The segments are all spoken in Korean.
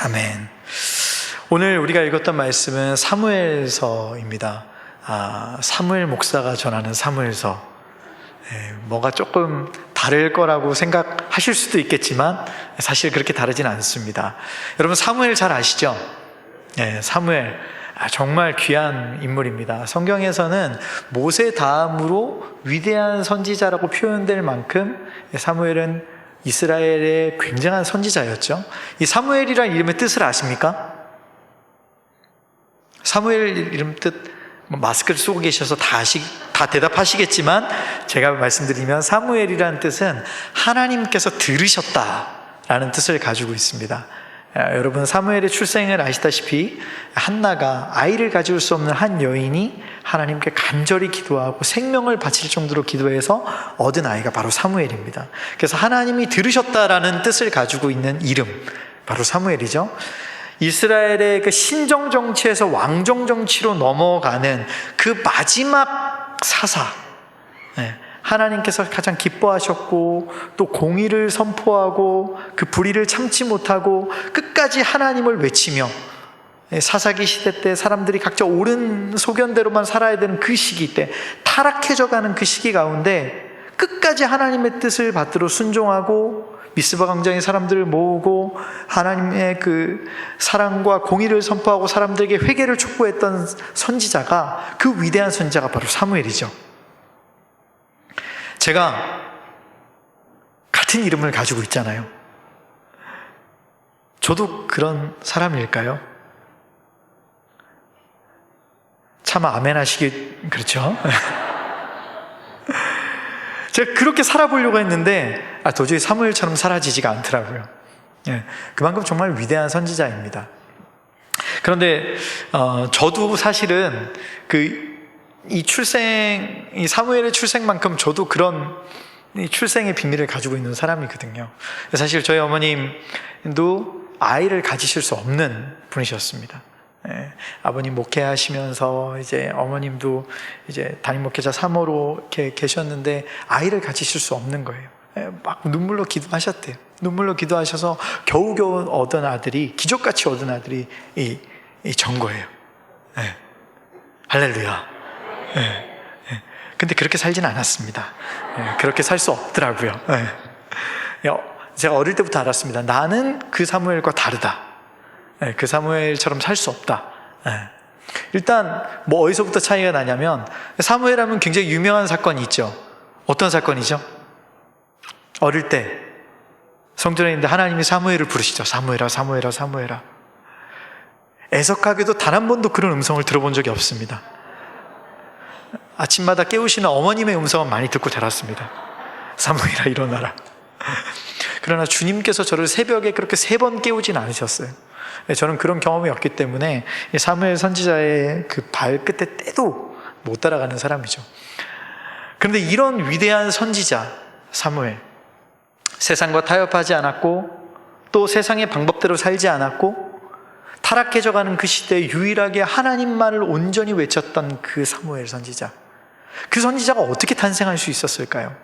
아멘. 오늘 우리가 읽었던 말씀은 사무엘서입니다. 사무엘 목사가 전하는 사무엘서. 뭐가 조금 다를 거라고 생각하실 수도 있겠지만 사실 그렇게 다르진 않습니다. 여러분 사무엘 잘 아시죠? 사무엘 정말 귀한 인물입니다. 성경에서는 모세 다음으로 위대한 선지자라고 표현될 만큼 사무엘은 이스라엘의 굉장한 선지자였죠. 이 사무엘이라는 이름의 뜻을 아십니까? 사무엘 이름 뜻 마스크를 쓰고 계셔서 다 대답하시겠지만 제가 말씀드리면 사무엘이라는 뜻은 하나님께서 들으셨다라는 뜻을 가지고 있습니다. 여러분 사무엘의 출생을 아시다시피 한나가 아이를 가질 수 없는 한 여인이 하나님께 간절히 기도하고 생명을 바칠 정도로 기도해서 얻은 아이가 바로 사무엘입니다. 그래서 하나님이 들으셨다라는 뜻을 가지고 있는 이름 바로 사무엘이죠. 이스라엘의 그 신정 정치에서 왕정 정치로 넘어가는 그 마지막 사사, 하나님께서 가장 기뻐하셨고 또 공의를 선포하고 그 불의를 참지 못하고 끝까지 하나님을 외치며 사사기 시대 때 사람들이 각자 옳은 소견대로만 살아야 되는 그 시기 때 타락해져가는 그 시기 가운데 끝까지 하나님의 뜻을 받들어 순종하고 미스바 광장에 사람들을 모으고 하나님의 그 사랑과 공의를 선포하고 사람들에게 회개를 촉구했던 선지자가, 그 위대한 선지자가 바로 사무엘이죠. 제가 같은 이름을 가지고 있잖아요. 저도 그런 사람일까요? 차마 아멘 하시기 그렇죠? 제가 그렇게 살아보려고 했는데 도저히 사무엘처럼 사라지지가 않더라고요. 그만큼 정말 위대한 선지자입니다. 그런데 저도 사실은 이 사무엘의 출생만큼 저도 그런 이 출생의 비밀을 가지고 있는 사람이거든요. 사실 저희 어머님도 아이를 가지실 수 없는 분이셨습니다. 아버님 목회하시면서 이제 어머님도 이제 담임 목회자 3호로 이렇게 계셨는데 아이를 가지실 수 없는 거예요. 막 눈물로 기도하셨대요. 눈물로 기도하셔서 겨우겨우 얻은 아들이, 기적같이 얻은 아들이 이 정거예요. 할렐루야. 근데 그렇게 살진 않았습니다. 그렇게 살 수 없더라고요. 제가 어릴 때부터 알았습니다. 나는 그 사무엘과 다르다. 그 사무엘처럼 살 수 없다. 일단 뭐 어디서부터 차이가 나냐면, 사무엘 하면 굉장히 유명한 사건이 있죠. 어떤 사건이죠? 어릴 때 성전에 있는데 하나님이 사무엘을 부르시죠. 사무엘아, 사무엘아, 사무엘아. 애석하게도 단 한 번도 그런 음성을 들어본 적이 없습니다. 아침마다 깨우시는 어머님의 음성은 많이 듣고 자랐습니다. 사무엘아, 일어나라. 그러나 주님께서 저를 새벽에 그렇게 3번 깨우진 않으셨어요. 저는 그런 경험이 없기 때문에 사무엘 선지자의 그 발끝에 때도 못 따라가는 사람이죠. 그런데 이런 위대한 선지자 사무엘, 세상과 타협하지 않았고 또 세상의 방법대로 살지 않았고 타락해져가는 그 시대에 유일하게 하나님만을 온전히 외쳤던 그 사무엘 선지자, 그 선지자가 어떻게 탄생할 수 있었을까요?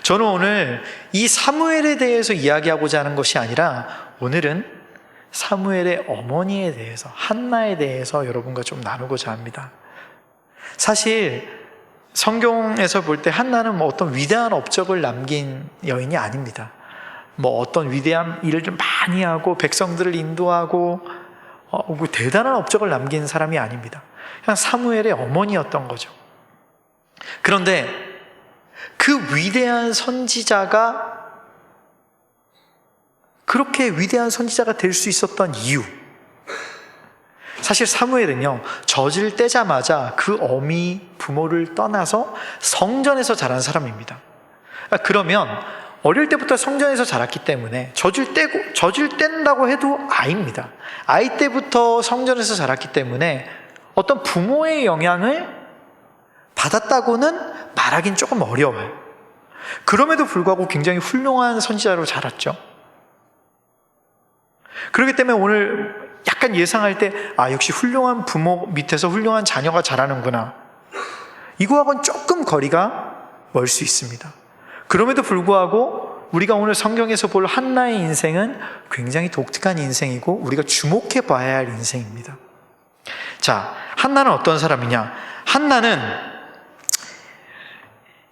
저는 오늘 이 사무엘에 대해서 이야기하고자 하는 것이 아니라 오늘은 사무엘의 어머니에 대해서, 한나에 대해서 여러분과 좀 나누고자 합니다. 사실 성경에서 볼 때 한나는 뭐 어떤 위대한 업적을 남긴 여인이 아닙니다. 뭐 어떤 위대한 일을 좀 많이 하고 백성들을 인도하고 뭐 대단한 업적을 남긴 사람이 아닙니다. 그냥 사무엘의 어머니였던 거죠. 그런데 그 위대한 선지자가 그렇게 위대한 선지자가 될 수 있었던 이유, 사실 사무엘은요, 젖을 떼자마자 그 어미 부모를 떠나서 성전에서 자란 사람입니다. 그러면 어릴 때부터 성전에서 자랐기 때문에 젖을 뗀다고 해도 아이입니다. 아이 때부터 성전에서 자랐기 때문에 어떤 부모의 영향을 받았다고는 말하긴 조금 어려워요. 그럼에도 불구하고 굉장히 훌륭한 선지자로 자랐죠. 그렇기 때문에 오늘 약간 예상할 때 역시 훌륭한 부모 밑에서 훌륭한 자녀가 자라는구나, 이거하고는 조금 거리가 멀 수 있습니다. 그럼에도 불구하고 우리가 오늘 성경에서 볼 한나의 인생은 굉장히 독특한 인생이고 우리가 주목해 봐야 할 인생입니다. 자, 한나는 어떤 사람이냐? 한나는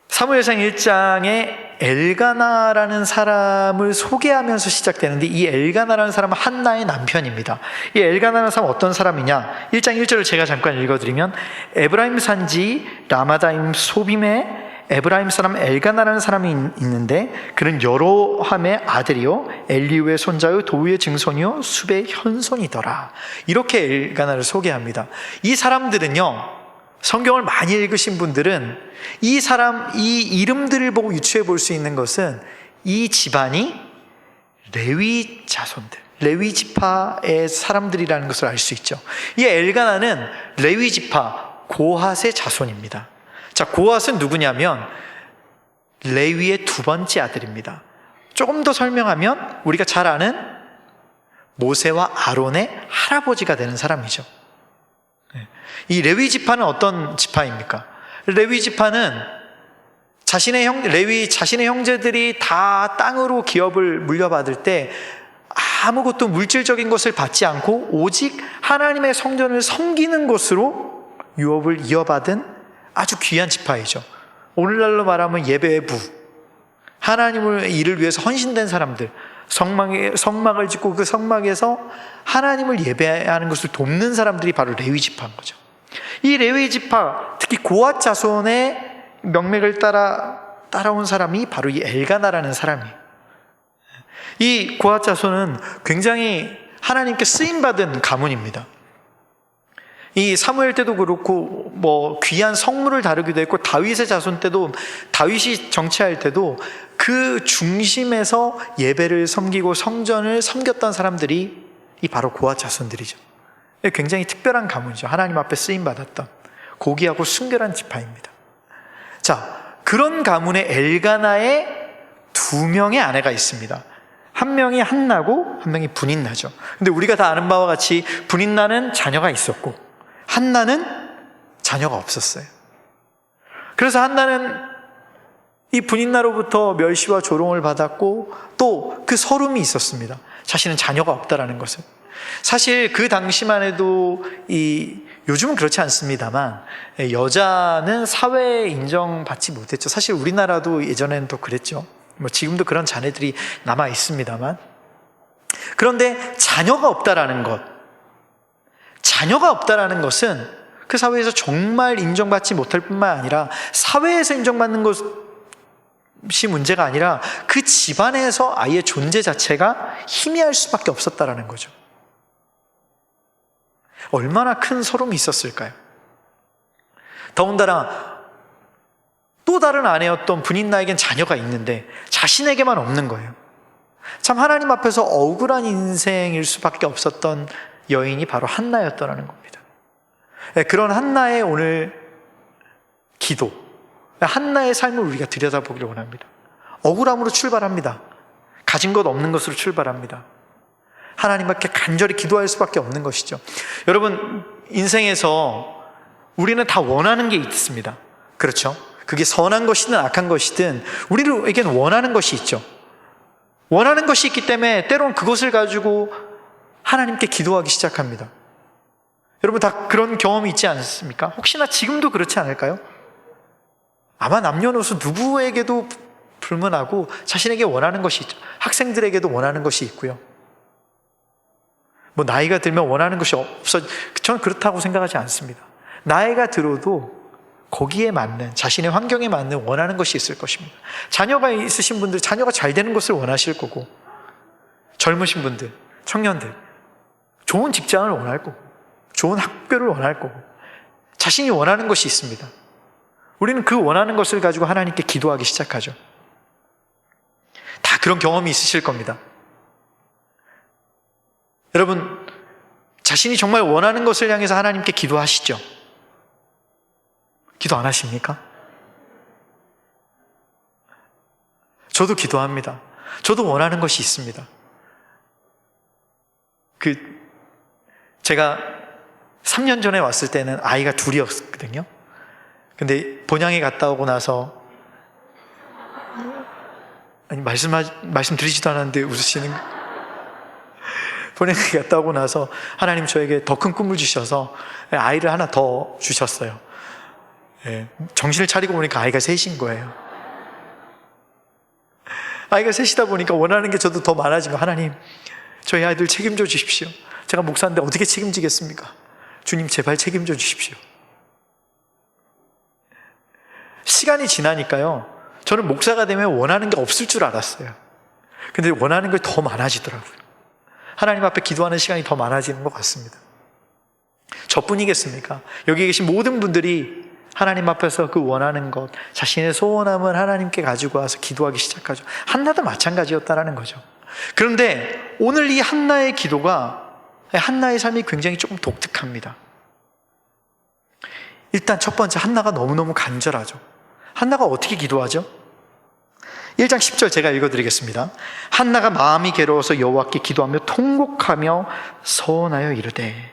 사무엘상 1장에 엘가나라는 사람을 소개하면서 시작되는데, 이 엘가나라는 사람은 한나의 남편입니다. 이 엘가나라는 사람은 어떤 사람이냐? 1장 1절을 제가 잠깐 읽어드리면, 에브라임 산지 라마다임 소빔에 에브라임 사람 엘가나라는 사람이 있는데 그는 여로함의 아들이요 엘리우의 손자요 도우의 증손이요 숲의 현손이더라. 이렇게 엘가나를 소개합니다. 이 사람들은요, 성경을 많이 읽으신 분들은 이 이름들을 보고 유추해 볼 수 있는 것은 이 집안이 레위 자손들, 레위 지파의 사람들이라는 것을 알 수 있죠. 이 엘가나는 레위 지파 고핫의 자손입니다. 자, 고핫은 누구냐면 레위의 두 번째 아들입니다. 조금 더 설명하면 우리가 잘 아는 모세와 아론의 할아버지가 되는 사람이죠. 이 레위 지파는 어떤 지파입니까? 레위 지파는 자신의 형제들이 다 땅으로 기업을 물려받을 때 아무것도 물질적인 것을 받지 않고 오직 하나님의 성전을 섬기는 것으로 유업을 이어받은 아주 귀한 지파이죠. 오늘날로 말하면 예배의 부, 하나님의 일을 위해서 헌신된 사람들, 성막을 짓고 그 성막에서 하나님을 예배하는 것을 돕는 사람들이 바로 레위 지파인 거죠. 이 레위 지파, 특히 고핫 자손의 명맥을 따라온 사람이 바로 이 엘가나라는 사람이에요. 이 고핫 자손은 굉장히 하나님께 쓰임받은 가문입니다. 이 사무엘 때도 그렇고 귀한 성물을 다루기도 했고, 다윗의 자손 때도, 다윗이 정치할 때도 그 중심에서 예배를 섬기고 성전을 섬겼던 사람들이 이 바로 고핫 자손들이죠. 굉장히 특별한 가문이죠. 하나님 앞에 쓰임받았던 고귀하고 순결한 지파입니다. 자, 그런 가문의 엘가나의 두 명의 아내가 있습니다. 한 명이 한나고 한 명이 분인나죠. 근데 우리가 다 아는 바와 같이 분인나는 자녀가 있었고 한나는 자녀가 없었어요. 그래서 한나는 이 분인나로부터 멸시와 조롱을 받았고 또 그 서름이 있었습니다. 자신은 자녀가 없다라는 것을. 사실 그 당시만 해도 요즘은 그렇지 않습니다만 여자는 사회에 인정받지 못했죠. 사실 우리나라도 예전에는 또 그랬죠. 지금도 그런 자녀들이 남아 있습니다만, 그런데 자녀가 없다라는 것은 그 사회에서 정말 인정받지 못할 뿐만 아니라 사회에서 인정받는 것이 문제가 아니라 그 집안에서 아이의 존재 자체가 희미할 수밖에 없었다라는 거죠. 얼마나 큰 서름이 있었을까요? 더군다나 또 다른 아내였던 분인나에겐 자녀가 있는데 자신에게만 없는 거예요. 참 하나님 앞에서 억울한 인생일 수밖에 없었던 여인이 바로 한나였더라는 겁니다. 그런 한나의 오늘 기도, 한나의 삶을 우리가 들여다보기를 원합니다. 억울함으로 출발합니다. 가진 것 없는 것으로 출발합니다. 하나님 앞에 간절히 기도할 수밖에 없는 것이죠. 여러분, 인생에서 우리는 다 원하는 게 있습니다. 그렇죠? 그게 선한 것이든 악한 것이든 우리에게는 원하는 것이 있죠. 원하는 것이 있기 때문에 때론 그것을 가지고 하나님께 기도하기 시작합니다. 여러분 다 그런 경험이 있지 않습니까? 혹시나 지금도 그렇지 않을까요? 아마 남녀노소 누구에게도 불문하고 자신에게 원하는 것이 있죠. 학생들에게도 원하는 것이 있고요. 나이가 들면 원하는 것이 없어. 저는 그렇다고 생각하지 않습니다. 나이가 들어도 거기에 맞는, 자신의 환경에 맞는 원하는 것이 있을 것입니다. 자녀가 있으신 분들, 자녀가 잘 되는 것을 원하실 거고, 젊으신 분들, 청년들, 좋은 직장을 원할 거고, 좋은 학교를 원할 거고, 자신이 원하는 것이 있습니다. 우리는 그 원하는 것을 가지고 하나님께 기도하기 시작하죠. 다 그런 경험이 있으실 겁니다. 여러분, 자신이 정말 원하는 것을 향해서 하나님께 기도하시죠? 기도 안 하십니까? 저도 기도합니다. 저도 원하는 것이 있습니다. 제가 3년 전에 왔을 때는 아이가 둘이었거든요. 근데 본향에 갔다 오고 나서 아니, 말씀드리지도 않았는데 웃으시는 거. 본회의가 갔다 오고 나서 하나님 저에게 더 큰 꿈을 주셔서 아이를 하나 더 주셨어요. 예, 정신을 차리고 보니까 아이가 셋인 거예요. 아이가 셋이다 보니까 원하는 게 저도 더 많아진 거. 하나님, 저희 아이들 책임져 주십시오. 제가 목사인데 어떻게 책임지겠습니까? 주님, 제발 책임져 주십시오. 시간이 지나니까요, 저는 목사가 되면 원하는 게 없을 줄 알았어요. 근데 원하는 게 더 많아지더라고요. 하나님 앞에 기도하는 시간이 더 많아지는 것 같습니다. 저뿐이겠습니까? 여기 계신 모든 분들이 하나님 앞에서 그 원하는 것, 자신의 소원함을 하나님께 가지고 와서 기도하기 시작하죠. 한나도 마찬가지였다라는 거죠. 그런데 오늘 이 한나의 기도가, 한나의 삶이 굉장히 조금 독특합니다. 일단 첫 번째, 한나가 너무너무 간절하죠. 한나가 어떻게 기도하죠? 1장 10절 제가 읽어드리겠습니다. 한나가 마음이 괴로워서 여호와께 기도하며 통곡하며 서원하여 이르되,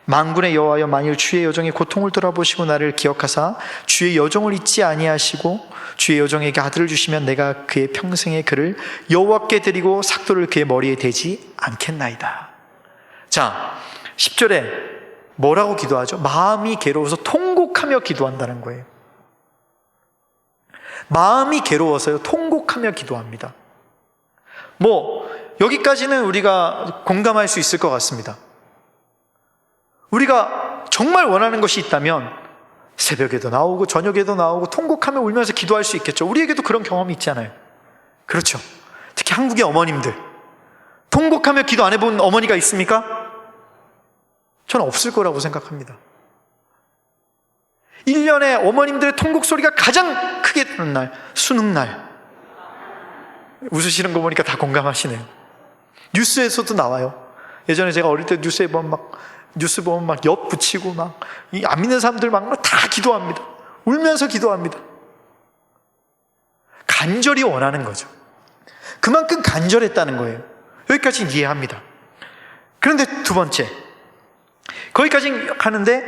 만군의 여호와여, 만일 주의 여종의 고통을 돌아보시고 나를 기억하사 주의 여종을 잊지 아니하시고 주의 여종에게 아들을 주시면 내가 그의 평생의 그를 여호와께 드리고 삭도를 그의 머리에 대지 않겠나이다. 자, 10절에 뭐라고 기도하죠? 마음이 괴로워서 통곡하며 기도한다는 거예요. 마음이 괴로워서요, 통곡하며 기도합니다. 여기까지는 우리가 공감할 수 있을 것 같습니다. 우리가 정말 원하는 것이 있다면 새벽에도 나오고 저녁에도 나오고 통곡하며 울면서 기도할 수 있겠죠. 우리에게도 그런 경험이 있잖아요. 그렇죠. 특히 한국의 어머님들, 통곡하며 기도 안 해본 어머니가 있습니까? 저는 없을 거라고 생각합니다. 1년에 어머님들의 통곡 소리가 가장 크게 듣는 날, 수능날. 웃으시는 거 보니까 다 공감하시네요. 뉴스에서도 나와요. 예전에 제가 어릴 때 뉴스 보면 막 엿 붙이고 안 믿는 사람들 다 기도합니다. 울면서 기도합니다. 간절히 원하는 거죠. 그만큼 간절했다는 거예요. 여기까지는 이해합니다. 그런데 두 번째, 거기까지 가는데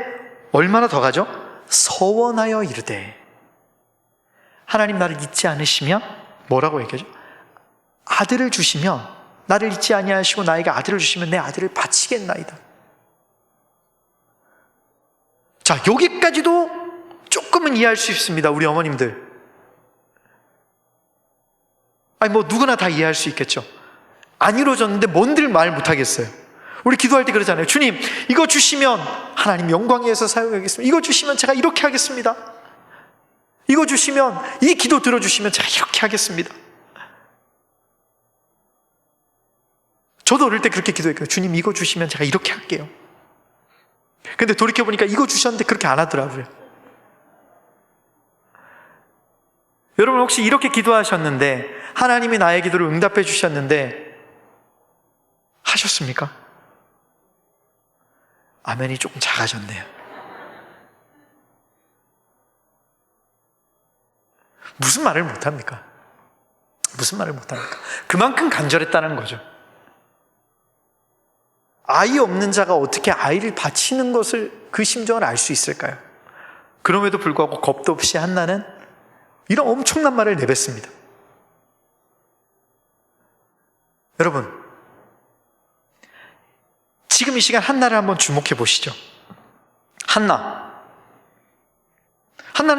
얼마나 더 가죠? 서원하여 이르되, 하나님 나를 잊지 않으시면 뭐라고 얘기하죠? 아들을 주시면, 나를 잊지 아니하시고 나에게 아들을 주시면 내 아들을 바치겠나이다. 자, 여기까지도 조금은 이해할 수 있습니다. 우리 어머님들, 누구나 다 이해할 수 있겠죠. 안 이루어졌는데 뭔들 말 못하겠어요. 우리 기도할 때 그러잖아요. 주님, 이거 주시면 하나님 영광 위해서 사용하겠습니다. 이거 주시면 제가 이렇게 하겠습니다. 이거 주시면, 이 기도 들어주시면 제가 이렇게 하겠습니다. 저도 어릴 때 그렇게 기도했거든요. 주님, 이거 주시면 제가 이렇게 할게요. 근데 돌이켜보니까 이거 주셨는데 그렇게 안 하더라고요. 여러분, 혹시 이렇게 기도하셨는데 하나님이 나의 기도를 응답해 주셨는데 하셨습니까? 아멘이 조금 작아졌네요. 무슨 말을 못합니까? 무슨 말을 못합니까? 그만큼 간절했다는 거죠. 아이 없는 자가 어떻게 아이를 바치는 것을, 그 심정을 알 수 있을까요? 그럼에도 불구하고 겁도 없이 한나는 이런 엄청난 말을 내뱉습니다. 여러분, 지금 이 시간 한나를 한번 주목해 보시죠. 한나는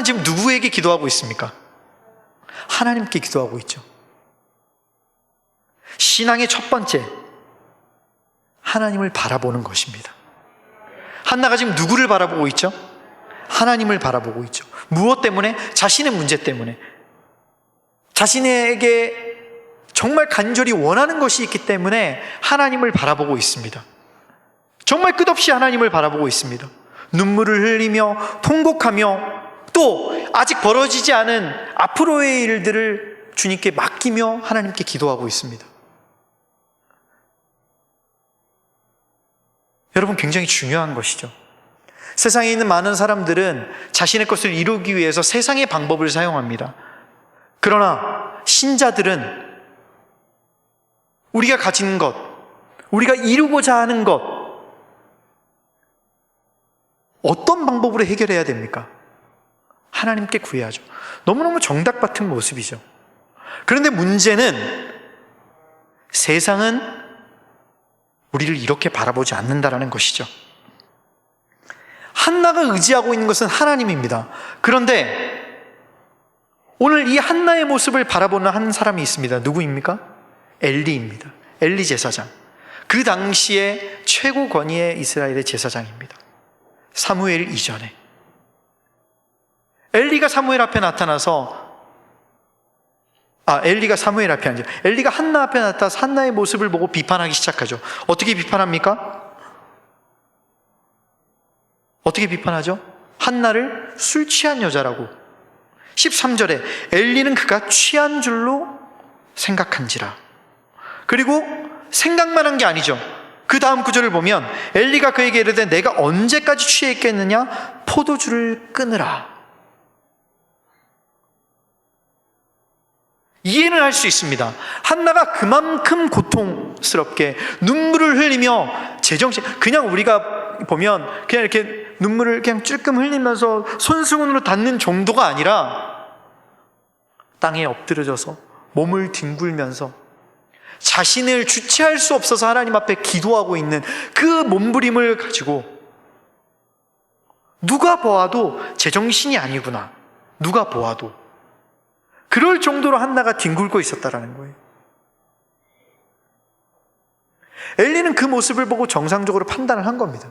지금 누구에게 기도하고 있습니까? 하나님께 기도하고 있죠. 신앙의 첫 번째, 하나님을 바라보는 것입니다. 한나가 지금 누구를 바라보고 있죠? 하나님을 바라보고 있죠. 무엇 때문에? 자신의 문제 때문에. 자신에게 정말 간절히 원하는 것이 있기 때문에 하나님을 바라보고 있습니다. 정말 끝없이 하나님을 바라보고 있습니다. 눈물을 흘리며 통곡하며, 또 아직 벌어지지 않은 앞으로의 일들을 주님께 맡기며 하나님께 기도하고 있습니다. 여러분, 굉장히 중요한 것이죠. 세상에 있는 많은 사람들은 자신의 것을 이루기 위해서 세상의 방법을 사용합니다. 그러나 신자들은 우리가 가진 것, 우리가 이루고자 하는 것, 어떤 방법으로 해결해야 됩니까? 하나님께 구해야죠. 너무너무 정답 같은 모습이죠. 그런데 문제는 세상은 우리를 이렇게 바라보지 않는다라는 것이죠. 한나가 의지하고 있는 것은 하나님입니다. 그런데 오늘 이 한나의 모습을 바라보는 한 사람이 있습니다. 누구입니까? 엘리입니다. 엘리 제사장. 그 당시에 최고 권위의 이스라엘의 제사장입니다. 사무엘 이전에. 엘리가 사무엘 앞에 나타나서 엘리가 사무엘 앞에 아니죠. 엘리가 한나 앞에 나타나서 한나의 모습을 보고 비판하기 시작하죠. 어떻게 비판합니까? 어떻게 비판하죠? 한나를 술 취한 여자라고. 13절에 엘리는 그가 취한 줄로 생각한지라. 그리고 생각만 한 게 아니죠. 그 다음 구절을 보면 엘리가 그에게 이르되 내가 언제까지 취해 있겠느냐? 포도주를 끊으라. 이해는 할 수 있습니다. 한나가 그만큼 고통스럽게 눈물을 흘리며 제정신, 그냥 우리가 보면 그냥 이렇게 눈물을 그냥 찔끔 흘리면서 손수건으로 닦는 정도가 아니라 땅에 엎드려져서 몸을 뒹굴면서 자신을 주체할 수 없어서 하나님 앞에 기도하고 있는 그 몸부림을 가지고 누가 보아도 제정신이 아니구나, 누가 보아도, 그럴 정도로 한나가 뒹굴고 있었다라는 거예요. 엘리는 그 모습을 보고 정상적으로 판단을 한 겁니다.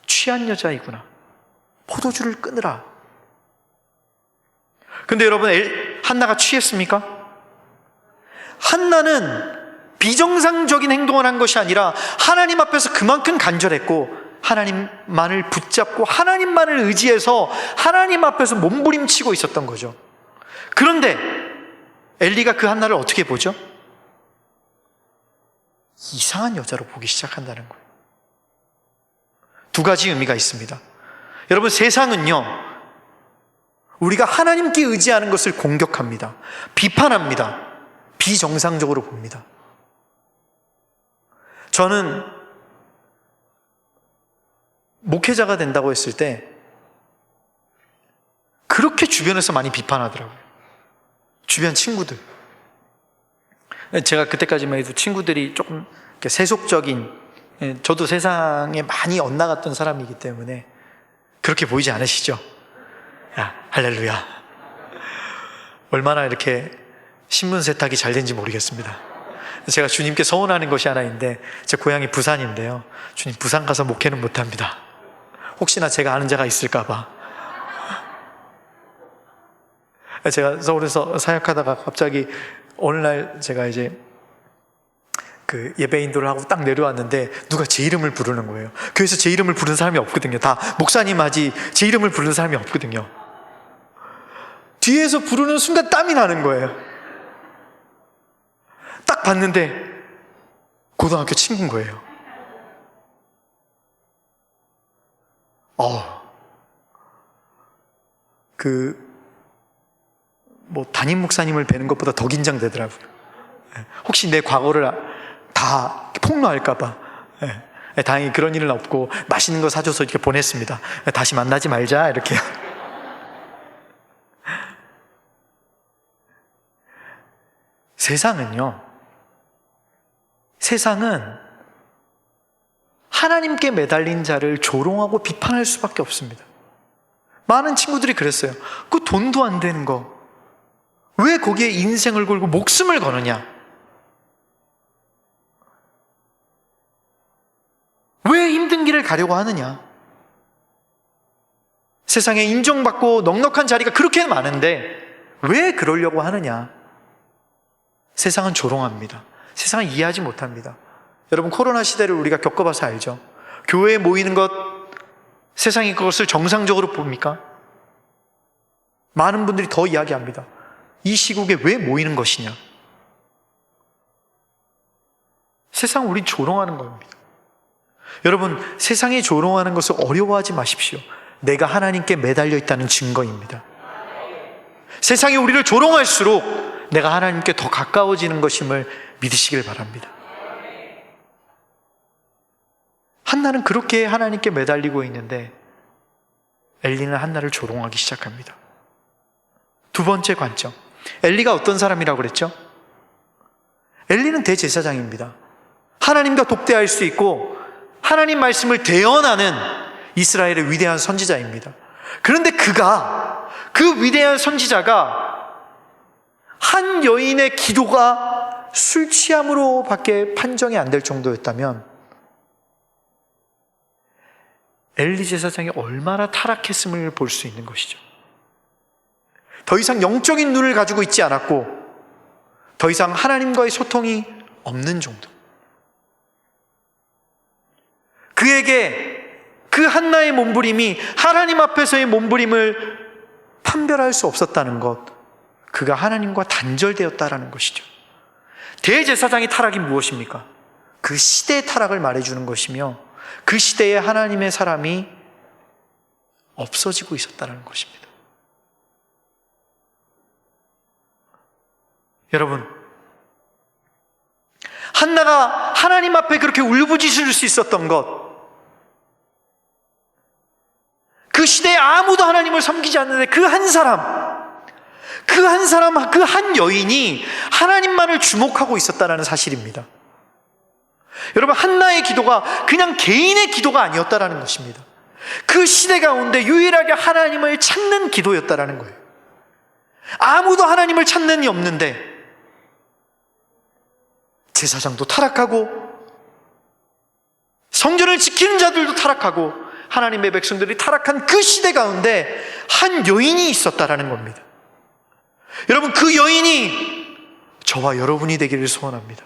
취한 여자이구나, 포도주를 끊으라. 근데 여러분, 한나가 취했습니까? 한나는 비정상적인 행동을 한 것이 아니라 하나님 앞에서 그만큼 간절했고 하나님만을 붙잡고 하나님만을 의지해서 하나님 앞에서 몸부림치고 있었던 거죠. 그런데 엘리가 그 한나를 어떻게 보죠? 이상한 여자로 보기 시작한다는 거예요. 두 가지 의미가 있습니다. 여러분, 세상은요, 우리가 하나님께 의지하는 것을 공격합니다. 비판합니다. 비정상적으로 봅니다. 저는 목회자가 된다고 했을 때 그렇게 주변에서 많이 비판하더라고요. 주변 친구들. 제가 그때까지만 해도 친구들이 조금 세속적인, 저도 세상에 많이 엇나갔던 사람이기 때문에 그렇게 보이지 않으시죠? 야, 할렐루야. 얼마나 이렇게 신문 세탁이 잘 된지 모르겠습니다. 제가 주님께 서운하는 것이 하나 있는데, 제 고향이 부산인데요, 주님, 부산 가서 목회는 못합니다. 혹시나 제가 아는 자가 있을까봐. 제가 서울에서 사역하다가 갑자기 어느 날 제가 이제 그 예배인도를 하고 딱 내려왔는데 누가 제 이름을 부르는 거예요. 교회에서 제 이름을 부르는 사람이 없거든요. 다 목사님 하지 제 이름을 부르는 사람이 없거든요. 뒤에서 부르는 순간 땀이 나는 거예요. 딱 봤는데 고등학교 친구인 거예요. 담임 목사님을 뵈는 것보다 더 긴장되더라고요. 혹시 내 과거를 다 폭로할까봐. 다행히 그런 일은 없고 맛있는 거 사줘서 이렇게 보냈습니다. 다시 만나지 말자, 이렇게. 세상은 하나님께 매달린 자를 조롱하고 비판할 수밖에 없습니다. 많은 친구들이 그랬어요. 그 돈도 안 되는 거 왜 거기에 인생을 걸고 목숨을 거느냐? 왜 힘든 길을 가려고 하느냐? 세상에 인정받고 넉넉한 자리가 그렇게 많은데 왜 그러려고 하느냐? 세상은 조롱합니다. 세상은 이해하지 못합니다. 여러분, 코로나 시대를 우리가 겪어봐서 알죠? 교회에 모이는 것, 세상이 그것을 정상적으로 봅니까? 많은 분들이 더 이야기합니다. 이 시국에 왜 모이는 것이냐? 세상 우리 조롱하는 겁니다. 여러분, 세상에 조롱하는 것을 어려워하지 마십시오. 내가 하나님께 매달려 있다는 증거입니다. 세상이 우리를 조롱할수록 내가 하나님께 더 가까워지는 것임을 믿으시길 바랍니다. 한나는 그렇게 하나님께 매달리고 있는데 엘리는 한나를 조롱하기 시작합니다. 두 번째 관점. 엘리가 어떤 사람이라고 그랬죠? 엘리는 대제사장입니다. 하나님과 독대할 수 있고 하나님 말씀을 대언하는 이스라엘의 위대한 선지자입니다. 그런데 그 위대한 선지자가 한 여인의 기도가 술 취함으로 밖에 판정이 안 될 정도였다면 엘리 제사장이 얼마나 타락했음을 볼 수 있는 것이죠. 더 이상 영적인 눈을 가지고 있지 않았고 더 이상 하나님과의 소통이 없는 정도. 그에게 그 한나의 몸부림이 하나님 앞에서의 몸부림을 판별할 수 없었다는 것, 그가 하나님과 단절되었다라는 것이죠. 대제사장의 타락이 무엇입니까? 그 시대의 타락을 말해주는 것이며 그 시대에 하나님의 사람이 없어지고 있었다는 것입니다. 여러분, 한나가 하나님 앞에 그렇게 울부짖을 수 있었던 것, 그 시대에 아무도 하나님을 섬기지 않는데 그 한 여인이 하나님만을 주목하고 있었다는 사실입니다. 여러분, 한나의 기도가 그냥 개인의 기도가 아니었다라는 것입니다. 그 시대 가운데 유일하게 하나님을 찾는 기도였다라는 거예요. 아무도 하나님을 찾는 이 없는데 제사장도 타락하고 성전을 지키는 자들도 타락하고 하나님의 백성들이 타락한 그 시대 가운데 한 여인이 있었다라는 겁니다. 여러분, 그 여인이 저와 여러분이 되기를 소원합니다.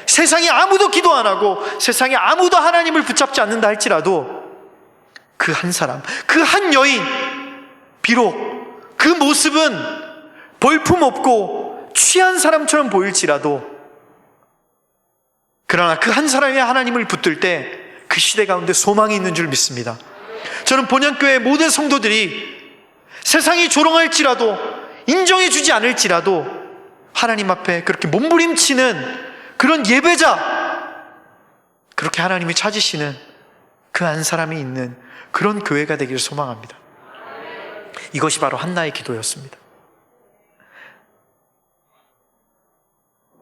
세상에 아무도 기도 안 하고 세상에 아무도 하나님을 붙잡지 않는다 할지라도 그 한 사람, 그 한 여인, 비록 그 모습은 볼품없고 취한 사람처럼 보일지라도 그러나 그 한 사람이 하나님을 붙들 때 그 시대 가운데 소망이 있는 줄 믿습니다. 저는 본향교회 모든 성도들이 세상이 조롱할지라도 인정해주지 않을지라도 하나님 앞에 그렇게 몸부림치는 그런 예배자, 그렇게 하나님이 찾으시는 그 한 사람이 있는 그런 교회가 되기를 소망합니다. 이것이 바로 한나의 기도였습니다.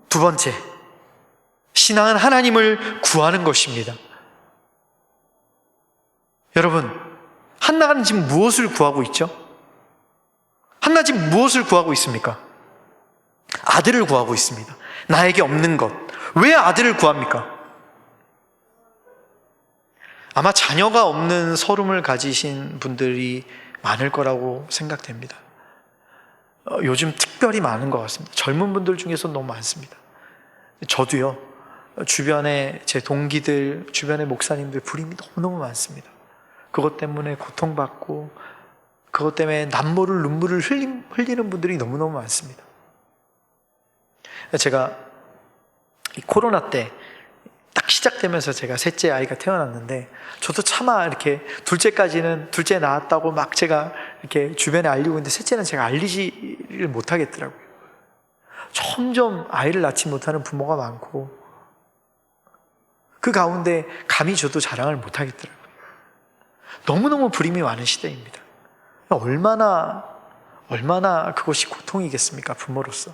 두 번째, 신앙은 하나님을 구하는 것입니다. 여러분, 한나가 지금 무엇을 구하고 있죠? 한나 지금 무엇을 구하고 있습니까? 아들을 구하고 있습니다. 나에게 없는 것. 왜 아들을 구합니까? 아마 자녀가 없는 서름을 가지신 분들이 많을 거라고 생각됩니다. 요즘 특별히 많은 것 같습니다. 젊은 분들 중에서 너무 많습니다. 저도요, 주변에 제 동기들, 주변의 목사님들 불임이 너무너무 많습니다. 그것 때문에 고통받고 그것 때문에 남모를 눈물을 흘리는 분들이 너무너무 많습니다. 제가 이 코로나 때 딱 시작되면서 제가 셋째 아이가 태어났는데 저도 차마 이렇게 둘째 낳았다고 막 제가 이렇게 주변에 알리고 있는데 셋째는 제가 알리지를 못하겠더라고요. 점점 아이를 낳지 못하는 부모가 많고 그 가운데 감히 저도 자랑을 못하겠더라고요. 너무너무 불임이 많은 시대입니다. 얼마나 그것이 고통이겠습니까? 부모로서.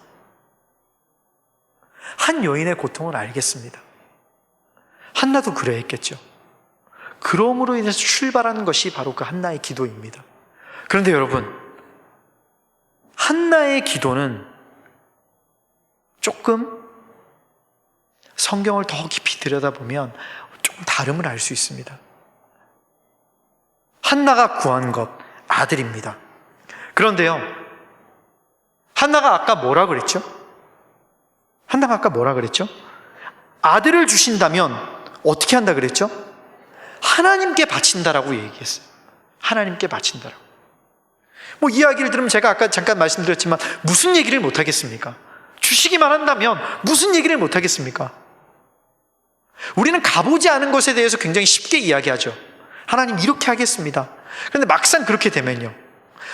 한 여인의 고통을 알겠습니다. 한나도 그래 했겠죠. 그럼으로 인해서 출발하는 것이 바로 그 한나의 기도입니다. 그런데 여러분, 한나의 기도는 조금 성경을 더 깊이 들여다보면 조금 다름을 알 수 있습니다. 한나가 구한 것, 아들입니다. 그런데요, 한나가 아까 뭐라 그랬죠? 아들을 주신다면 어떻게 한다 그랬죠? 하나님께 바친다라고 얘기했어요. 하나님께 바친다라고. 이야기를 들으면 제가 아까 잠깐 말씀드렸지만 무슨 얘기를 못 하겠습니까? 주시기만 한다면 무슨 얘기를 못 하겠습니까? 우리는 가보지 않은 것에 대해서 굉장히 쉽게 이야기하죠. 하나님 이렇게 하겠습니다. 그런데 막상 그렇게 되면요,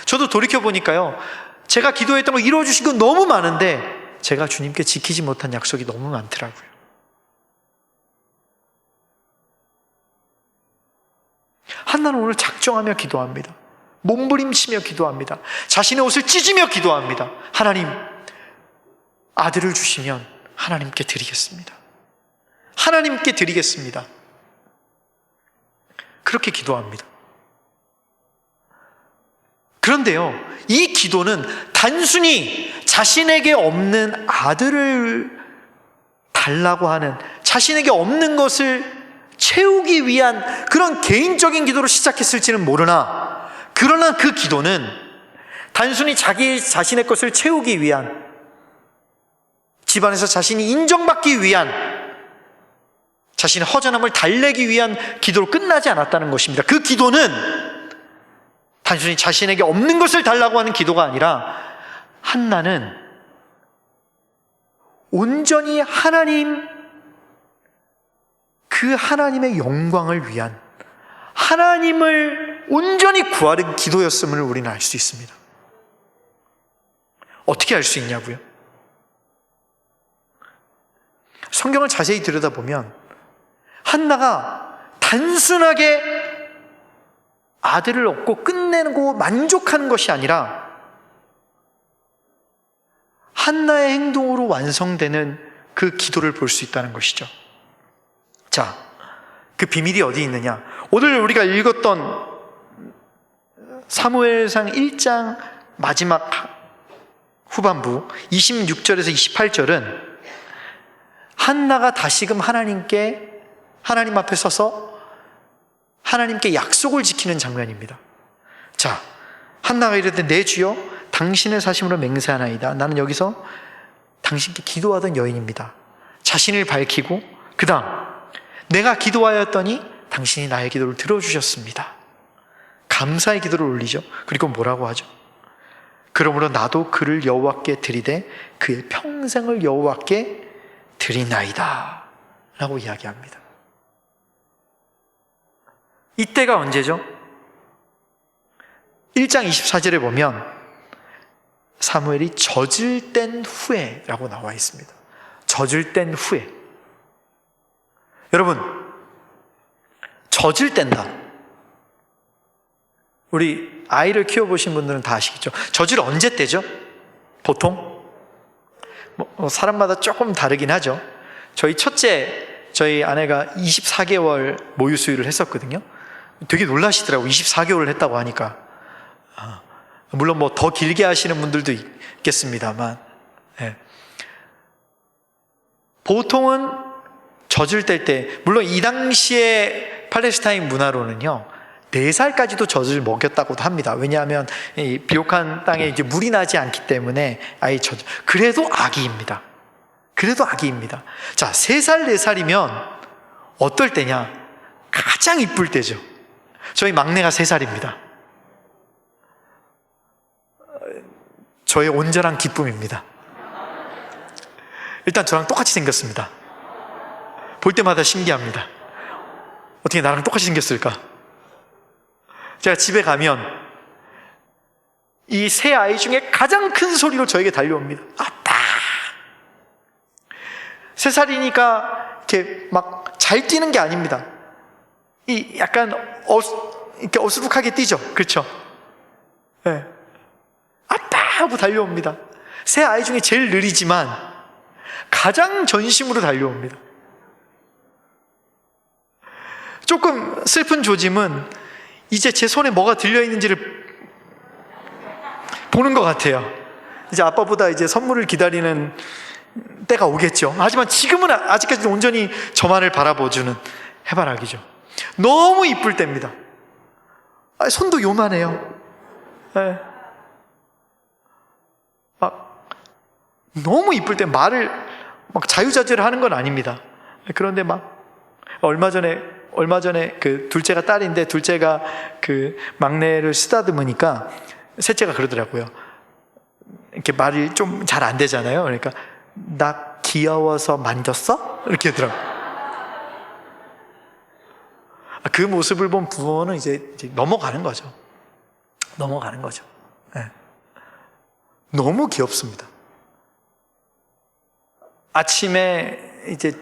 저도 돌이켜보니까요, 제가 기도했던 거 이루어주신 건 너무 많은데 제가 주님께 지키지 못한 약속이 너무 많더라고요. 한나는 오늘 작정하며 기도합니다. 몸부림치며 기도합니다. 자신의 옷을 찢으며 기도합니다. 하나님, 아들을 주시면 하나님께 드리겠습니다. 하나님께 드리겠습니다. 그렇게 기도합니다. 그런데요, 이 기도는 단순히 자신에게 없는 아들을 달라고 하는, 자신에게 없는 것을 채우기 위한 그런 개인적인 기도로 시작했을지는 모르나, 그러나 그 기도는 단순히 자신의 것을 채우기 위한, 집안에서 자신이 인정받기 위한, 자신의 허전함을 달래기 위한 기도로 끝나지 않았다는 것입니다. 그 기도는 단순히 자신에게 없는 것을 달라고 하는 기도가 아니라, 한나는 온전히 하나님, 그 하나님의 영광을 위한, 하나님을 온전히 구하는 기도였음을 우리는 알 수 있습니다. 어떻게 알 수 있냐고요? 성경을 자세히 들여다보면 한나가 단순하게 아들을 얻고 끝내고 만족하는 것이 아니라 한나의 행동으로 완성되는 그 기도를 볼 수 있다는 것이죠. 자, 그 비밀이 어디 있느냐? 오늘 우리가 읽었던 사무엘상 1장 마지막 후반부 26절에서 28절은 한나가 다시금 하나님 앞에 서서 하나님께 약속을 지키는 장면입니다. 자, 한나가 이르되 내 주여 당신의 사심으로 맹세하나이다. 나는 여기서 당신께 기도하던 여인입니다. 자신을 밝히고 그 다음 내가 기도하였더니 당신이 나의 기도를 들어주셨습니다. 감사의 기도를 올리죠. 그리고 뭐라고 하죠? 그러므로 나도 그를 여호와께 드리되 그의 평생을 여호와께 드리나이다 라고 이야기합니다. 이때가 언제죠? 1장 24절에 보면 사무엘이 젖을 뗀 후에 라고 나와 있습니다. 젖을 뗀 후에. 여러분, 젖을 뗀다. 우리 아이를 키워보신 분들은 다 아시겠죠? 젖을 언제 떼죠? 보통? 사람마다 조금 다르긴 하죠. 저희 아내가 24개월 모유 수유를 했었거든요. 되게 놀라시더라고요. 24개월을 했다고 하니까. 물론 더 길게 하시는 분들도 있겠습니다만, 네. 보통은 젖을 뗄 때, 물론 이 당시에 팔레스타인 문화로는요, 4살까지도 젖을 먹였다고도 합니다. 왜냐하면 이 비옥한 땅에 이제 물이 나지 않기 때문에 아이 그래도 아기입니다. 그래도 아기입니다. 자, 3살, 4살이면 어떨 때냐? 가장 이쁠 때죠. 저희 막내가 3살입니다. 저의 온전한 기쁨입니다. 일단 저랑 똑같이 생겼습니다. 볼 때마다 신기합니다. 어떻게 나랑 똑같이 생겼을까? 제가 집에 가면 이 세 아이 중에 가장 큰 소리로 저에게 달려옵니다. 아빠! 3살이니까 이렇게 막 잘 뛰는 게 아닙니다. 이 약간 이렇게 어수룩하게 뛰죠. 그렇죠? 네. 아빠! 하고 달려옵니다. 세 아이 중에 제일 느리지만 가장 전심으로 달려옵니다. 조금 슬픈 조짐은 이제 제 손에 뭐가 들려있는지를 보는 것 같아요. 이제 아빠보다 이제 선물을 기다리는 때가 오겠죠. 하지만 지금은 아직까지 온전히 저만을 바라보주는 해바라기죠. 너무 이쁠 때입니다. 손도 요만해요. 네. 너무 이쁠 때 말을 막 자유자재로 하는 건 아닙니다. 그런데 얼마 전에 그 둘째가 딸인데 둘째가 그 막내를 쓰다듬으니까 셋째가 그러더라고요. 이렇게 말이 좀 잘 안 되잖아요. 그러니까 나 귀여워서 만졌어? 이렇게 하더라고요. 그 모습을 본 부모는 이제 넘어가는 거죠. 넘어가는 거죠. 네. 너무 귀엽습니다. 아침에 이제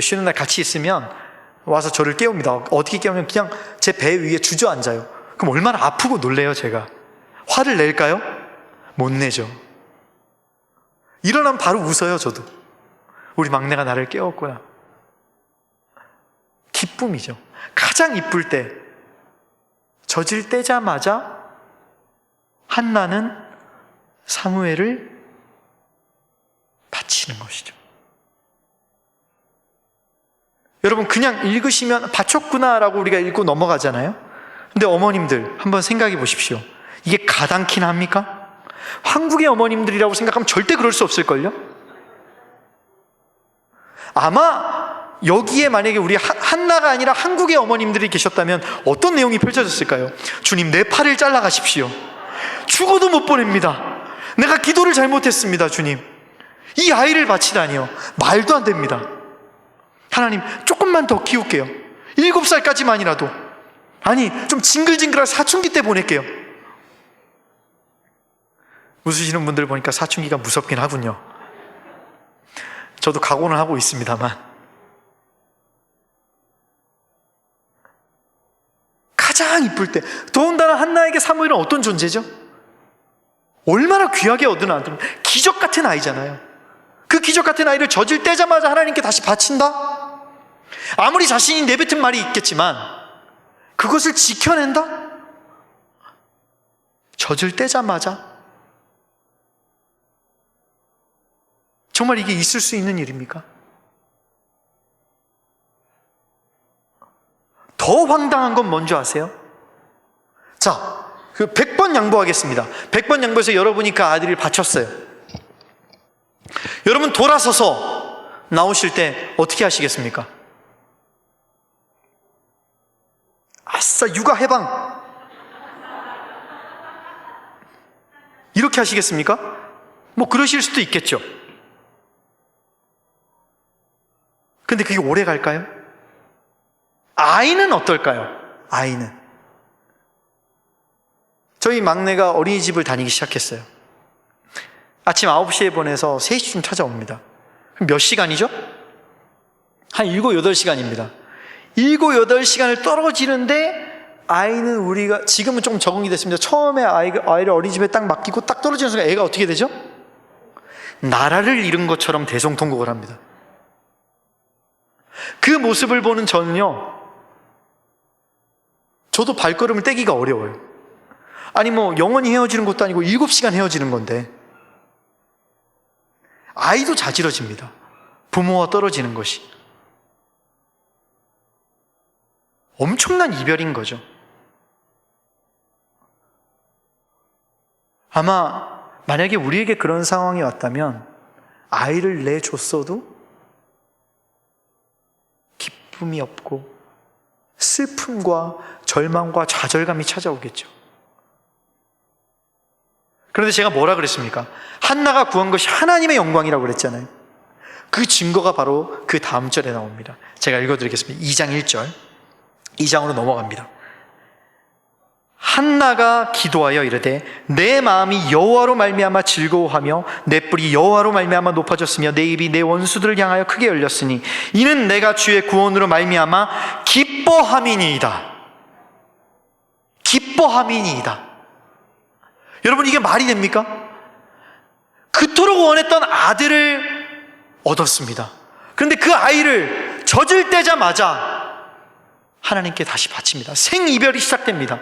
쉬는 날 같이 있으면 와서 저를 깨웁니다. 어떻게 깨우면 그냥 제 배 위에 주저앉아요. 그럼 얼마나 아프고 놀래요, 제가. 화를 낼까요? 못 내죠. 일어나면 바로 웃어요, 저도. 우리 막내가 나를 깨웠구나. 기쁨이죠. 가장 이쁠 때, 젖을 떼자마자 한나는 사무엘을 바치는 것이죠. 여러분, 그냥 읽으시면 바쳤구나라고 우리가 읽고 넘어가잖아요. 근데 어머님들 한번 생각해 보십시오. 이게 가당키나 합니까? 한국의 어머님들이라고 생각하면 절대 그럴 수 없을걸요? 아마 여기에 만약에 우리 한나가 아니라 한국의 어머님들이 계셨다면 어떤 내용이 펼쳐졌을까요? 주님, 내 팔을 잘라가십시오. 죽어도 못 보냅니다. 내가 기도를 잘못했습니다, 주님. 이 아이를 바치다니요. 말도 안 됩니다. 하나님, 조금만 더 키울게요. 7살까지만이라도. 아니, 좀 징글징글한 사춘기 때 보낼게요. 웃으시는 분들 보니까 사춘기가 무섭긴 하군요. 저도 각오는 하고 있습니다만. 가장 이쁠 때, 더군다나 한나에게 사무엘은 어떤 존재죠? 얼마나 귀하게 얻은 아들, 기적 같은 아이잖아요. 그 기적 같은 아이를 젖을 떼자마자 하나님께 다시 바친다? 아무리 자신이 내뱉은 말이 있겠지만 그것을 지켜낸다? 젖을 떼자마자? 정말 이게 있을 수 있는 일입니까? 더 황당한 건 뭔지 아세요? 자, 그 100번 양보하겠습니다. 100번 양보해서 여러분이 그 아들을 바쳤어요. 여러분 돌아서서 나오실 때 어떻게 하시겠습니까? 아싸, 육아 해방! 이렇게 하시겠습니까? 뭐 그러실 수도 있겠죠. 근데 그게 오래 갈까요? 아이는 어떨까요? 아이는 저희 막내가 어린이집을 다니기 시작했어요. 아침 9시에 보내서 3시쯤 찾아옵니다. 몇 시간이죠? 한 7, 8시간입니다. 7, 8시간을 떨어지는데 아이는 우리가 지금은 좀 적응이 됐습니다. 처음에 아이를 어린이집에 딱 맡기고 딱 떨어지는 순간 애가 어떻게 되죠? 나라를 잃은 것처럼 대성통곡을 합니다. 그 모습을 보는 저는요, 저도 발걸음을 떼기가 어려워요. 아니 뭐 영원히 헤어지는 것도 아니고 7시간 헤어지는 건데 아이도 자지러집니다. 부모와 떨어지는 것이 엄청난 이별인 거죠. 아마 만약에 우리에게 그런 상황이 왔다면 아이를 내줬어도 기쁨이 없고 슬픔과 절망과 좌절감이 찾아오겠죠. 그런데 제가 뭐라 그랬습니까? 한나가 구한 것이 하나님의 영광이라고 그랬잖아요. 그 증거가 바로 그 다음 절에 나옵니다. 제가 읽어드리겠습니다. 2장 1절. 2장으로 넘어갑니다. 한나가 기도하여 이르되 내 마음이 여호와로 말미암아 즐거워하며 내 뿔이 여호와로 말미암아 높아졌으며 내 입이 내 원수들을 향하여 크게 열렸으니 이는 내가 주의 구원으로 말미암아 기뻐함이니이다. 기뻐함이니이다. 여러분, 이게 말이 됩니까? 그토록 원했던 아들을 얻었습니다. 그런데 그 아이를 젖을 떼자마자 하나님께 다시 바칩니다. 생이별이 시작됩니다.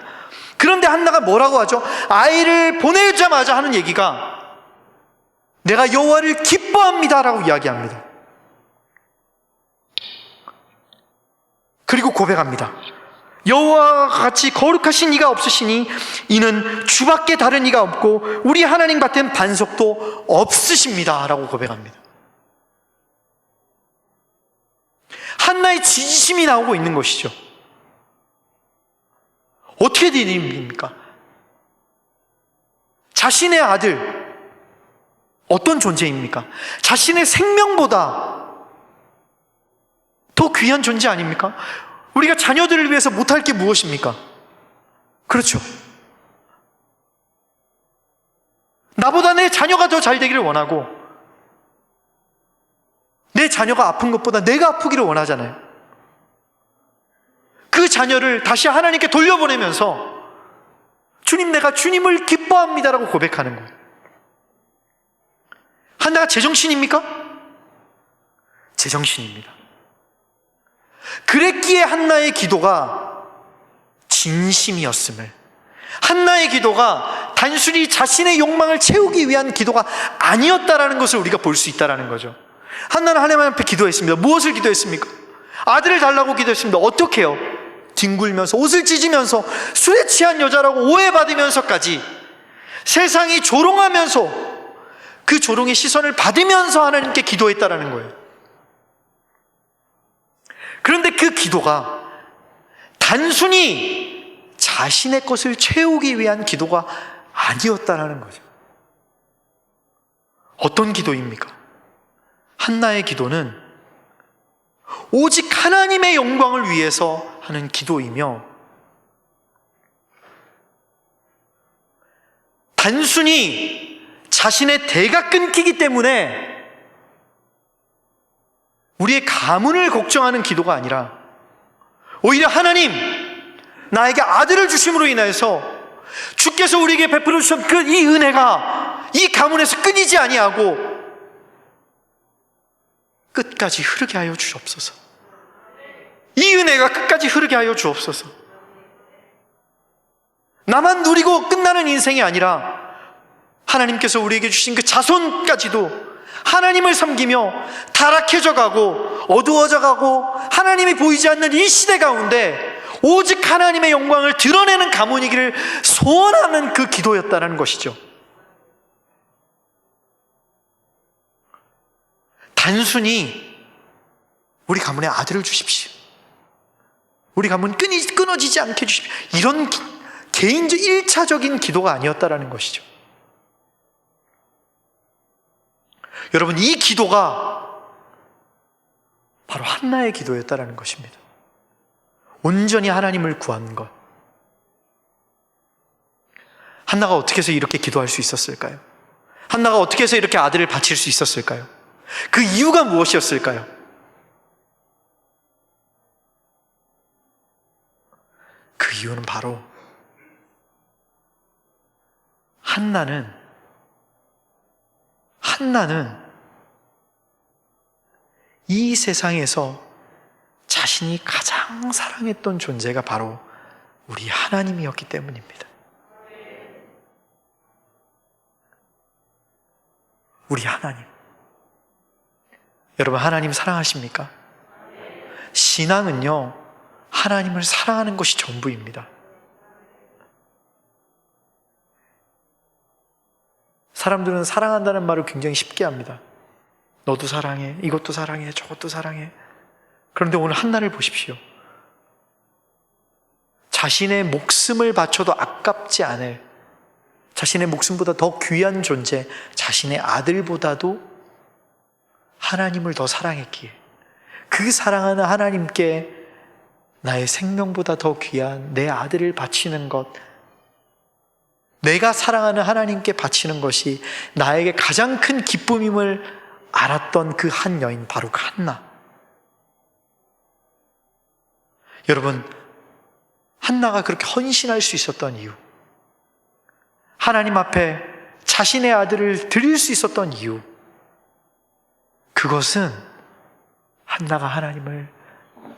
그런데 한나가 뭐라고 하죠? 아이를 보내자마자 하는 얘기가 내가 여호와를 기뻐합니다라고 이야기합니다. 그리고 고백합니다. 여호와와 같이 거룩하신 이가 없으시니 이는 주밖에 다른 이가 없고 우리 하나님 같은 반석도 없으십니다 라고 고백합니다. 한나의 지지심이 나오고 있는 것이죠. 어떻게 된 일입니까? 자신의 아들, 어떤 존재입니까? 자신의 생명보다 더 귀한 존재 아닙니까? 우리가 자녀들을 위해서 못할 게 무엇입니까? 그렇죠. 나보다 내 자녀가 더 잘 되기를 원하고 내 자녀가 아픈 것보다 내가 아프기를 원하잖아요. 그 자녀를 다시 하나님께 돌려보내면서 주님, 내가 주님을 기뻐합니다라고 고백하는 거예요. 한나가 제정신입니까? 제정신입니다. 그랬기에 한나의 기도가 진심이었음을, 한나의 기도가 단순히 자신의 욕망을 채우기 위한 기도가 아니었다라는 것을 우리가 볼 수 있다는 거죠. 한나는 하나님 앞에 기도했습니다. 무엇을 기도했습니까? 아들을 달라고 기도했습니다. 어떻게 해요? 뒹굴면서, 옷을 찢으면서, 술에 취한 여자라고 오해받으면서까지, 세상이 조롱하면서 그 조롱의 시선을 받으면서 하나님께 기도했다라는 거예요. 그런데 그 기도가 단순히 자신의 것을 채우기 위한 기도가 아니었다라는 거죠. 어떤 기도입니까? 한나의 기도는 오직 하나님의 영광을 위해서 하는 기도이며, 단순히 자신의 대가 끊기기 때문에 우리의 가문을 걱정하는 기도가 아니라, 오히려 하나님, 나에게 아들을 주심으로 인해서 주께서 우리에게 베풀어 주신 그 이 은혜가 이 가문에서 끊이지 아니하고 끝까지 흐르게 하여 주옵소서. 이 은혜가 끝까지 흐르게 하여 주옵소서. 나만 누리고 끝나는 인생이 아니라 하나님께서 우리에게 주신 그 자손까지도 하나님을 섬기며 타락해져 가고 어두워져 가고 하나님이 보이지 않는 이 시대 가운데 오직 하나님의 영광을 드러내는 가문이기를 소원하는 그 기도였다는 것이죠. 단순히 우리 가문에 아들을 주십시오, 우리 가문 끊어지지 않게 주십시오, 이런 개인적 1차적인 기도가 아니었다라는 것이죠. 여러분, 이 기도가 바로 한나의 기도였다라는 것입니다. 온전히 하나님을 구한 것. 한나가 어떻게 해서 이렇게 기도할 수 있었을까요? 한나가 어떻게 해서 이렇게 아들을 바칠 수 있었을까요? 그 이유가 무엇이었을까요? 그 이유는 바로 한나는 이 세상에서 자신이 가장 사랑했던 존재가 바로 우리 하나님이었기 때문입니다. 우리 하나님. 여러분, 하나님 사랑하십니까? 신앙은요, 하나님을 사랑하는 것이 전부입니다. 사람들은 사랑한다는 말을 굉장히 쉽게 합니다. 너도 사랑해, 이것도 사랑해, 저것도 사랑해. 그런데 오늘 한나를 보십시오. 자신의 목숨을 바쳐도 아깝지 않을, 자신의 목숨보다 더 귀한 존재, 자신의 아들보다도 하나님을 더 사랑했기에, 그 사랑하는 하나님께 나의 생명보다 더 귀한 내 아들을 바치는 것, 내가 사랑하는 하나님께 바치는 것이 나에게 가장 큰 기쁨임을 알았던 그 한 여인, 바로 그 한나. 여러분, 한나가 그렇게 헌신할 수 있었던 이유, 하나님 앞에 자신의 아들을 드릴 수 있었던 이유, 그것은 한나가 하나님을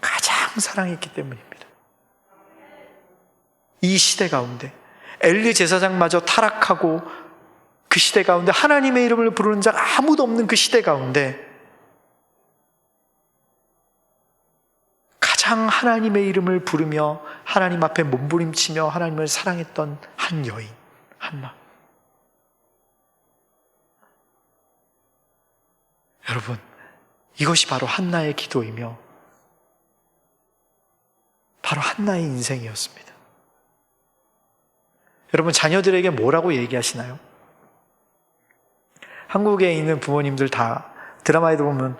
가장 사랑했기 때문입니다. 이 시대 가운데 엘리 제사장마저 타락하고, 그 시대 가운데 하나님의 이름을 부르는 자가 아무도 없는 그 시대 가운데 가장 하나님의 이름을 부르며 하나님 앞에 몸부림치며 하나님을 사랑했던 한 여인, 한나. 여러분, 이것이 바로 한나의 기도이며 바로 한나의 인생이었습니다. 여러분, 자녀들에게 뭐라고 얘기하시나요? 한국에 있는 부모님들 다 드라마에도 보면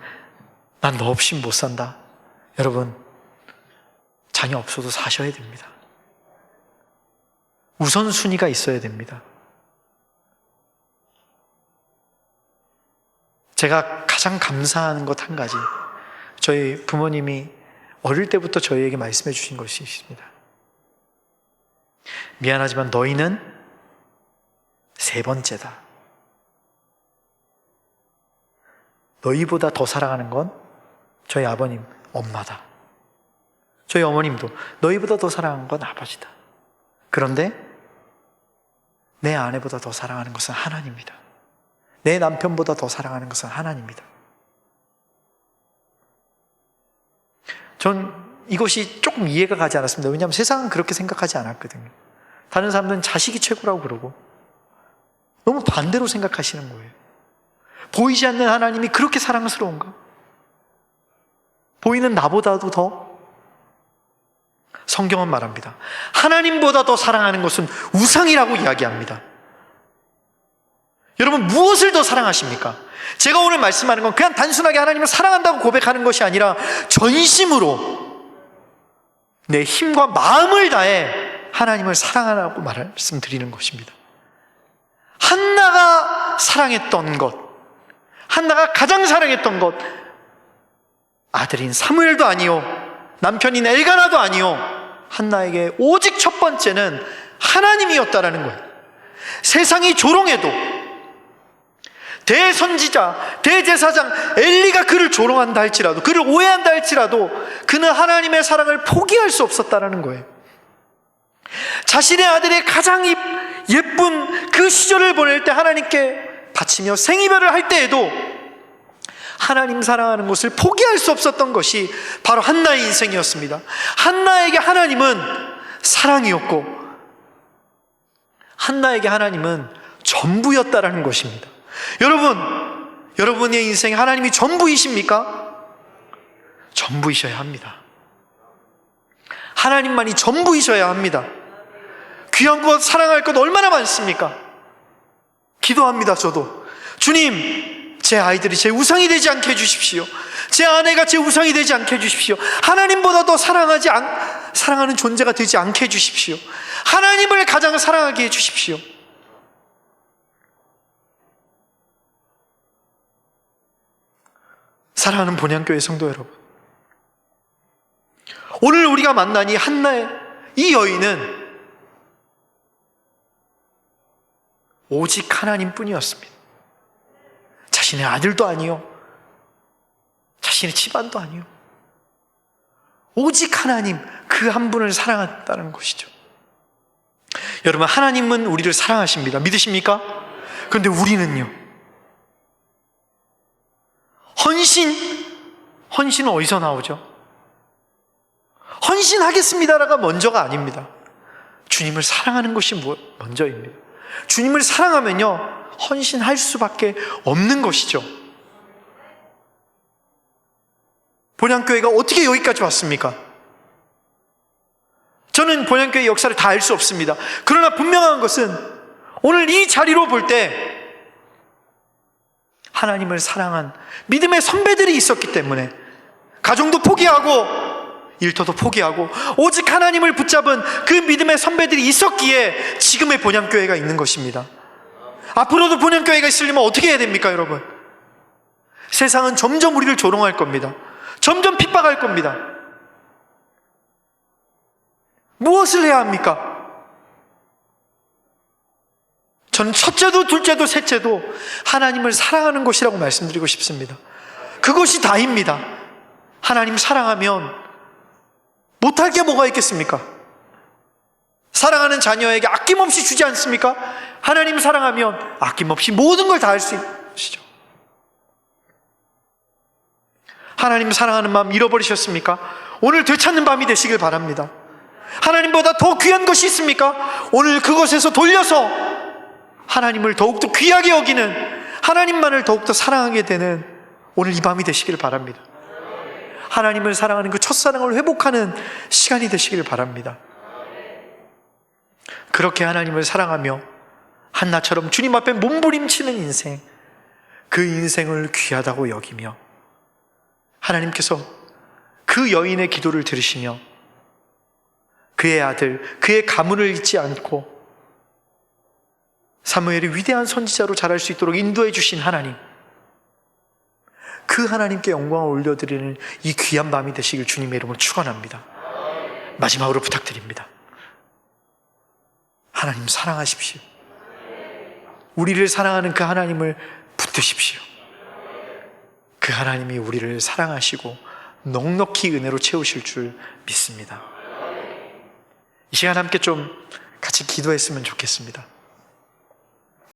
난 너 없이 못 산다. 여러분, 자녀 없어도 사셔야 됩니다. 우선순위가 있어야 됩니다. 제가 가장 감사하는 것 한 가지, 저희 부모님이 어릴 때부터 저희에게 말씀해 주신 것이 있습니다. 미안하지만 너희는 세 번째다. 너희보다 더 사랑하는 건 저희 아버님, 엄마다. 저희 어머님도 너희보다 더 사랑하는 건 아버지다. 그런데 내 아내보다 더 사랑하는 것은 하나님입니다. 내 남편보다 더 사랑하는 것은 하나님입니다. 전 이것이 조금 이해가 가지 않았습니다. 왜냐하면 세상은 그렇게 생각하지 않았거든요. 다른 사람들은 자식이 최고라고 그러고 너무 반대로 생각하시는 거예요. 보이지 않는 하나님이 그렇게 사랑스러운가? 보이는 나보다도 더? 성경은 말합니다. 하나님보다 더 사랑하는 것은 우상이라고 이야기합니다. 여러분, 무엇을 더 사랑하십니까? 제가 오늘 말씀하는 건 그냥 단순하게 하나님을 사랑한다고 고백하는 것이 아니라 전심으로 내 힘과 마음을 다해 하나님을 사랑하라고 말씀드리는 것입니다. 한나가 사랑했던 것, 한나가 가장 사랑했던 것, 아들인 사무엘도 아니요, 남편인 엘가나도 아니요, 한나에게 오직 첫 번째는 하나님이었다라는 거예요. 세상이 조롱해도, 대선지자, 대제사장 엘리가 그를 조롱한다 할지라도, 그를 오해한다 할지라도 그는 하나님의 사랑을 포기할 수 없었다라는 거예요. 자신의 아들의 가장 예쁜 그 시절을 보낼 때 하나님께 바치며 생이별을 할 때에도 하나님 사랑하는 것을 포기할 수 없었던 것이 바로 한나의 인생이었습니다. 한나에게 하나님은 사랑이었고 한나에게 하나님은 전부였다라는 것입니다. 여러분, 여러분의 인생에 하나님이 전부이십니까? 전부이셔야 합니다. 하나님만이 전부이셔야 합니다. 귀한 것, 사랑할 것 얼마나 많습니까? 기도합니다. 저도 주님, 제 아이들이 제 우상이 되지 않게 해주십시오. 제 아내가 제 우상이 되지 않게 해주십시오. 하나님보다 더 사랑하는 존재가 되지 않게 해주십시오. 하나님을 가장 사랑하게 해주십시오. 사랑하는 본향교회 성도 여러분, 오늘 우리가 만난 이 한나의 이 여인은 오직 하나님뿐이었습니다. 자신의 아들도 아니요, 자신의 집안도 아니요, 오직 하나님 그 한 분을 사랑했다는 것이죠. 여러분, 하나님은 우리를 사랑하십니다. 믿으십니까? 그런데 우리는요, 헌신은 어디서 나오죠? 헌신하겠습니다가 먼저가 아닙니다. 주님을 사랑하는 것이 먼저입니다. 주님을 사랑하면요, 헌신할 수밖에 없는 것이죠. 본향교회가 어떻게 여기까지 왔습니까? 저는 본향교회 역사를 다 알 수 없습니다. 그러나 분명한 것은 오늘 이 자리로 볼 때 하나님을 사랑한 믿음의 선배들이 있었기 때문에 가정도 포기하고 일터도 포기하고 오직 하나님을 붙잡은 그 믿음의 선배들이 있었기에 지금의 본향교회가 있는 것입니다. 앞으로도 본향교회가 있으려면 어떻게 해야 됩니까, 여러분? 세상은 점점 우리를 조롱할 겁니다. 점점 핍박할 겁니다. 무엇을 해야 합니까? 저는 첫째도 둘째도 셋째도 하나님을 사랑하는 것이라고 말씀드리고 싶습니다. 그것이 다입니다. 하나님 사랑하면 못할 게 뭐가 있겠습니까? 사랑하는 자녀에게 아낌없이 주지 않습니까? 하나님 사랑하면 아낌없이 모든 걸 다 할 수 있으시죠. 하나님 사랑하는 마음 잃어버리셨습니까? 오늘 되찾는 밤이 되시길 바랍니다. 하나님보다 더 귀한 것이 있습니까? 오늘 그것에서 돌려서 하나님을 더욱더 귀하게 여기는, 하나님만을 더욱더 사랑하게 되는 오늘 이 밤이 되시길 바랍니다. 하나님을 사랑하는 그 첫사랑을 회복하는 시간이 되시길 바랍니다. 그렇게 하나님을 사랑하며 한나처럼 주님 앞에 몸부림치는 인생, 그 인생을 귀하다고 여기며 하나님께서 그 여인의 기도를 들으시며 그의 아들, 그의 가문을 잊지 않고 사무엘이 위대한 선지자로 자랄 수 있도록 인도해 주신 하나님, 그 하나님께 영광을 올려드리는 이 귀한 밤이 되시길 주님의 이름으로 축원합니다. 마지막으로 부탁드립니다. 하나님 사랑하십시오. 우리를 사랑하는 그 하나님을 붙드십시오. 그 하나님이 우리를 사랑하시고 넉넉히 은혜로 채우실 줄 믿습니다. 이 시간 함께 좀 같이 기도했으면 좋겠습니다.